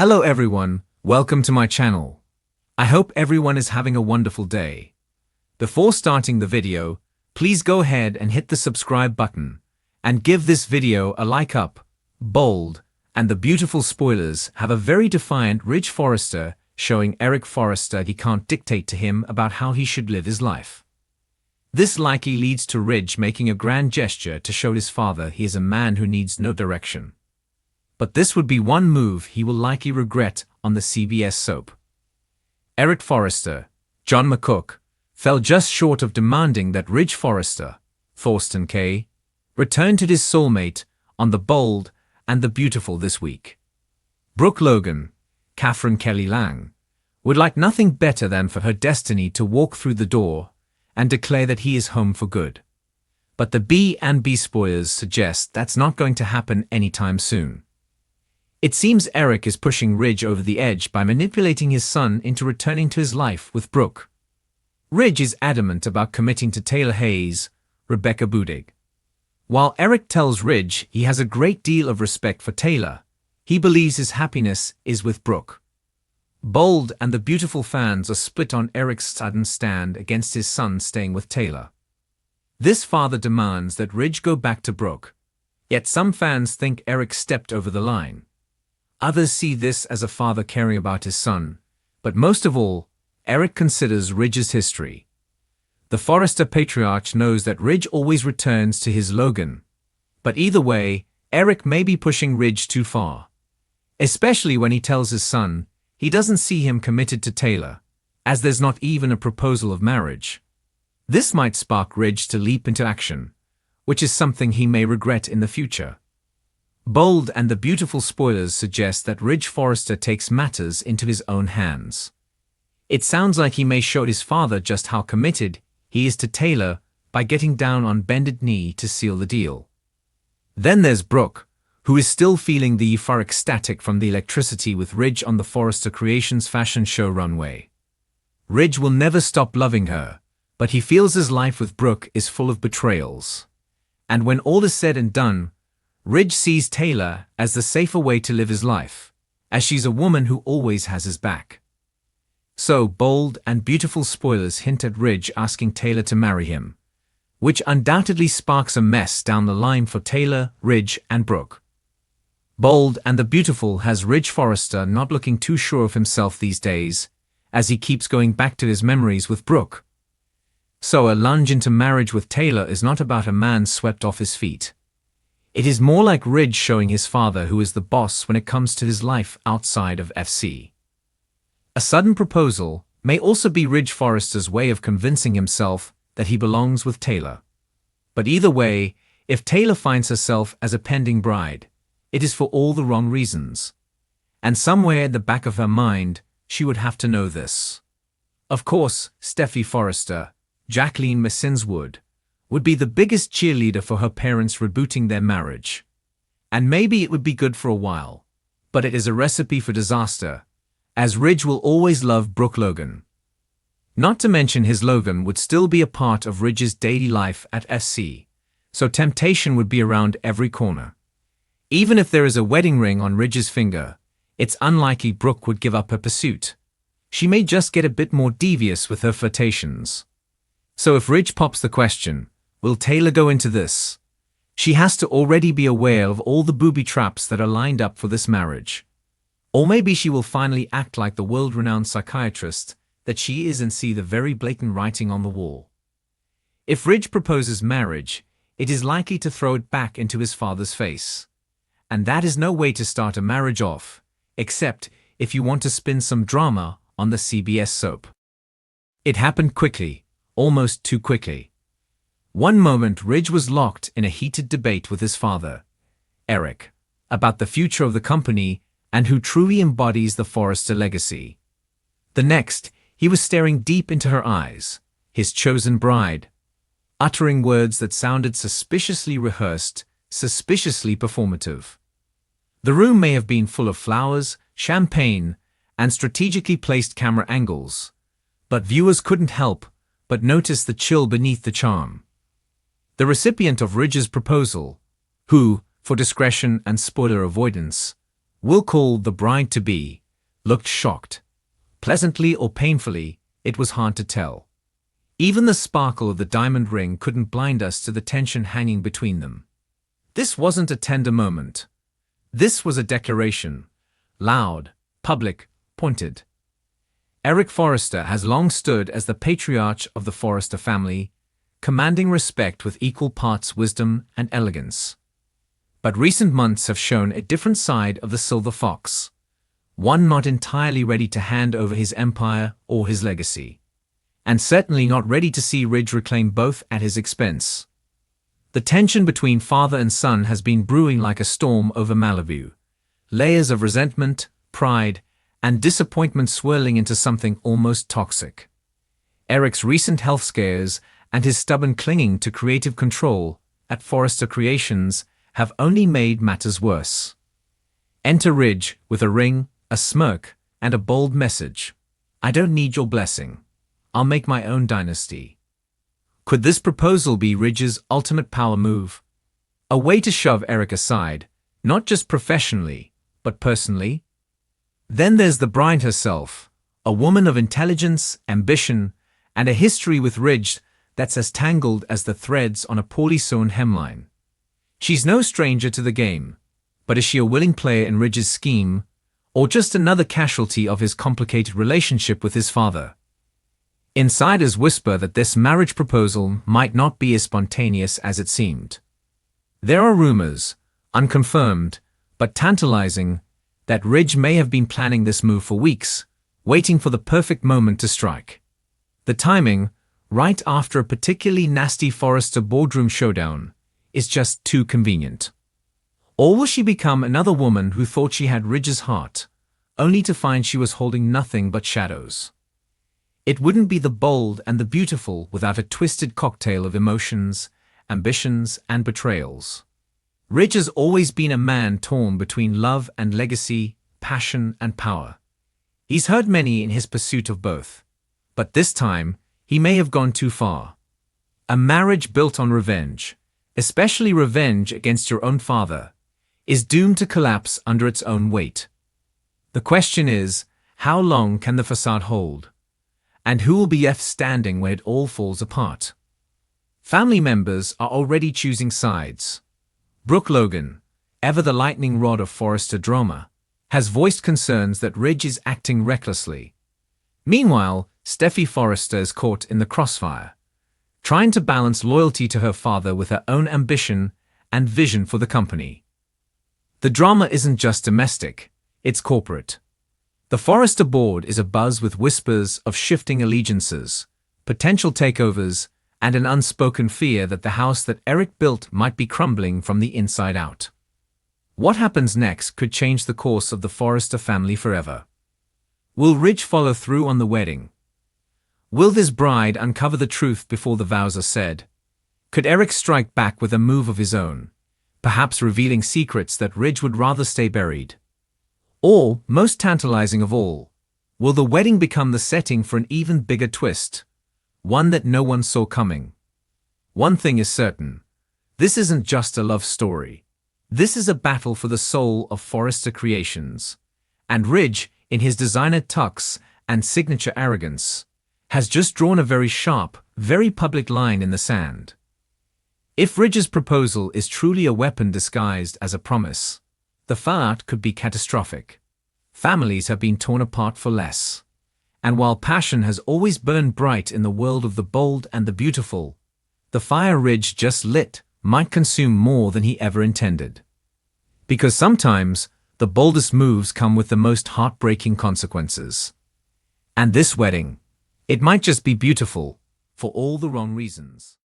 Hello everyone, welcome to my channel. I hope everyone is having a wonderful day. Before starting the video, please go ahead and hit the subscribe button and give this video a like up. Bold and the beautiful spoilers have a very defiant Ridge Forrester showing Eric Forrester he can't dictate to him about how he should live his life. This likely leads to Ridge making a grand gesture to show his father he is a man who needs no direction. But this would be one move he will likely regret on the CBS soap. Eric Forrester, John McCook, fell just short of demanding that Ridge Forrester, Thorsten Kaye, return to his soulmate on The Bold and the Beautiful this week. Brooke Logan, Catherine Kelly Lang, would like nothing better than for her destiny to walk through the door and declare that he is home for good. But the B&B spoilers suggest that's not going to happen anytime soon. It seems Eric is pushing Ridge over the edge by manipulating his son into returning to his life with Brooke. Ridge is adamant about committing to Taylor Hayes, Rebecca Budig. While Eric tells Ridge he has a great deal of respect for Taylor, he believes his happiness is with Brooke. Bold and the Beautiful fans are split on Eric's sudden stand against his son staying with Taylor. This father demands that Ridge go back to Brooke, yet some fans think Eric stepped over the line. Others see this as a father caring about his son, but most of all, Eric considers Ridge's history. The Forrester patriarch knows that Ridge always returns to his Logan. But either way, Eric may be pushing Ridge too far. Especially when he tells his son he doesn't see him committed to Taylor, as there's not even a proposal of marriage. This might spark Ridge to leap into action, which is something he may regret in the future. Bold and the Beautiful spoilers suggest that Ridge Forrester takes matters into his own hands. It sounds like he may show his father just how committed he is to Taylor by getting down on bended knee to seal the deal. Then there's Brooke, who is still feeling the euphoric static from the electricity with Ridge on the Forrester Creations fashion show runway. Ridge will never stop loving her, but he feels his life with Brooke is full of betrayals. And when all is said and done, Ridge sees Taylor as the safer way to live his life, as she's a woman who always has his back. So Bold and Beautiful spoilers hint at Ridge asking Taylor to marry him, which undoubtedly sparks a mess down the line for Taylor, Ridge, and Brooke. Bold and the Beautiful has Ridge Forrester not looking too sure of himself these days, as he keeps going back to his memories with Brooke. So a lunge into marriage with Taylor is not about a man swept off his feet. It is more like Ridge showing his father who is the boss when it comes to his life outside of FC. A sudden proposal may also be Ridge Forrester's way of convincing himself that he belongs with Taylor. But either way, if Taylor finds herself as a pending bride, it is for all the wrong reasons. And somewhere at the back of her mind, she would have to know this. Of course, Steffy Forrester, Jacqueline Messins would be the biggest cheerleader for her parents rebooting their marriage. And maybe it would be good for a while, but it is a recipe for disaster, as Ridge will always love Brooke Logan. Not to mention his Logan would still be a part of Ridge's daily life at FC, so temptation would be around every corner. Even if there is a wedding ring on Ridge's finger, it's unlikely Brooke would give up her pursuit. She may just get a bit more devious with her flirtations. So if Ridge pops the question, will Taylor go into this? She has to already be aware of all the booby traps that are lined up for this marriage. Or maybe she will finally act like the world-renowned psychiatrist that she is and see the very blatant writing on the wall. If Ridge proposes marriage, it is likely to throw it back into his father's face. And that is no way to start a marriage off, except if you want to spin some drama on the CBS soap. It happened quickly, almost too quickly. One moment Ridge was locked in a heated debate with his father, Eric, about the future of the company and who truly embodies the Forrester legacy. The next, he was staring deep into her eyes, his chosen bride, uttering words that sounded suspiciously rehearsed, suspiciously performative. The room may have been full of flowers, champagne, and strategically placed camera angles, but viewers couldn't help but notice the chill beneath the charm. The recipient of Ridge's proposal, who, for discretion and spoiler avoidance, We'll call the bride-to-be, looked shocked. Pleasantly or painfully, it was hard to tell. Even the sparkle of the diamond ring couldn't blind us to the tension hanging between them. This wasn't a tender moment. This was a declaration. Loud, public, pointed. Eric Forrester has long stood as the patriarch of the Forrester family, commanding respect with equal parts wisdom and elegance. But recent months have shown a different side of the silver fox, one not entirely ready to hand over his empire or his legacy, and certainly not ready to see Ridge reclaim both at his expense. The tension between father and son has been brewing like a storm over Malibu, layers of resentment, pride, and disappointment swirling into something almost toxic. Eric's recent health scares and his stubborn clinging to creative control at Forrester Creations have only made matters worse. Enter Ridge with a ring, a smirk, and a bold message. I don't need your blessing. I'll make my own dynasty. Could this proposal be Ridge's ultimate power move? A way to shove Eric aside, not just professionally, but personally? Then there's the bride herself, a woman of intelligence, ambition, and a history with Ridge that's as tangled as the threads on a poorly sewn hemline. She's no stranger to the game, but is she a willing player in Ridge's scheme, or just another casualty of his complicated relationship with his father? Insiders whisper that this marriage proposal might not be as spontaneous as it seemed. There are rumors, unconfirmed, but tantalizing, that Ridge may have been planning this move for weeks, waiting for the perfect moment to strike. The timing, right after a particularly nasty Forrester boardroom showdown, is just too convenient. Or will she become another woman who thought she had Ridge's heart, only to find she was holding nothing but shadows? It wouldn't be the bold and the beautiful without a twisted cocktail of emotions, ambitions, and betrayals. Ridge has always been a man torn between love and legacy, passion and power. He's hurt many in his pursuit of both. But this time, he may have gone too far. A marriage built on revenge, especially revenge against your own father, is doomed to collapse under its own weight. The question is, how long can the facade hold? And who will be left standing when it all falls apart? Family members are already choosing sides. Brooke Logan, ever the lightning rod of Forrester drama, has voiced concerns that Ridge is acting recklessly. Meanwhile, Steffi Forrester is caught in the crossfire, trying to balance loyalty to her father with her own ambition and vision for the company. The drama isn't just domestic, it's corporate. The Forrester board is abuzz with whispers of shifting allegiances, potential takeovers, and an unspoken fear that the house that Eric built might be crumbling from the inside out. What happens next could change the course of the Forrester family forever. Will Ridge follow through on the wedding? Will this bride uncover the truth before the vows are said? Could Eric strike back with a move of his own, perhaps revealing secrets that Ridge would rather stay buried? Or, most tantalizing of all, will the wedding become the setting for an even bigger twist, one that no one saw coming? One thing is certain, this isn't just a love story. This is a battle for the soul of Forrester Creations. And Ridge, in his designer tux and signature arrogance, has just drawn a very sharp, very public line in the sand. If Ridge's proposal is truly a weapon disguised as a promise, the fallout could be catastrophic. Families have been torn apart for less. And while passion has always burned bright in the world of the bold and the beautiful, the fire Ridge just lit might consume more than he ever intended. Because sometimes, the boldest moves come with the most heartbreaking consequences. And this wedding, it might just be beautiful, for all the wrong reasons.